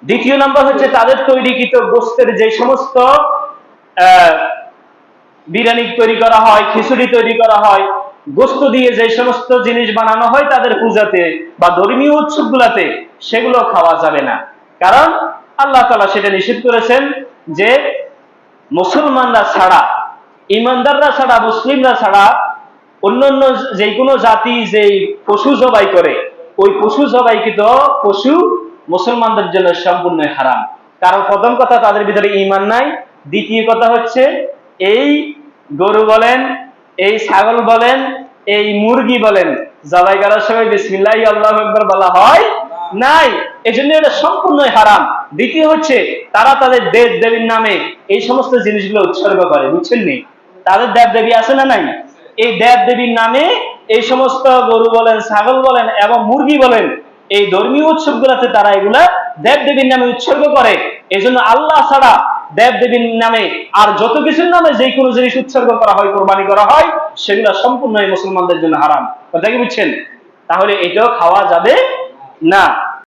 দ্বিতীয় নম্বর হচ্ছে তাদের তৈরিকৃত গোস্তের যে সমস্ত বিরিয়ানি তৈরি করা হয়, খিচুড়ি তৈরি করা হয়, গোস্ত দিয়ে যে সমস্ত জিনিস বানানো হয় তাদের পূজাতে বা ধর্মীয় উৎসবগুলোতে, সেগুলো খাওয়া যাবে না। কারণ আল্লাহ তাআলা সেটা নিষেধ করেছেন যে মুসলমানরা ছাড়া, ইমানদাররা ছাড়া, মুসলিমরা ছাড়া অন্যান্য যে কোনো জাতি যেই পশু জবাই করে, ওই পশু জবাইকৃত পশু মুসলমানদের জন্য সম্পূর্ণ হারাম। কারণ প্রথম কথা, তাদের ভিতরে ঈমান নাই। দ্বিতীয় কথা হচ্ছে, এই গরু বলেন, এই ছাগল বলেন, এই মুরগি বলেন, জবাই করার সময় বিসমিল্লাহি আল্লাহু আকবার বলা হয় নাই, এজন্য এটা সম্পূর্ণ হারাম। দ্বিতীয় হচ্ছে, তারা তাদের দেব দেবীর নামে এই সমস্ত জিনিসগুলো উৎসর্গ করে, বুঝছেন নি? তাদের দেব দেবী আছে না নাই? এই দেব দেবীর নামে এই সমস্ত গরু বলেন, ছাগল বলেন এবং মুরগি বলেন, এই ধর্মীয় উৎসবগুলোতে তারা এগুলা দেব দেবীর নামে উৎসর্গ করে। এই জন্য আল্লাহ ছাড়া দেব দেবীর নামে আর যত কিছুর নামে যে কোনো জিনিস উৎসর্গ করা হয়, কোরবানি করা হয়, সেগুলো সম্পূর্ণ মুসলমানদের জন্য হারাম। কথা কি বুঝছেন? তাহলে এটাও খাওয়া যাবে না।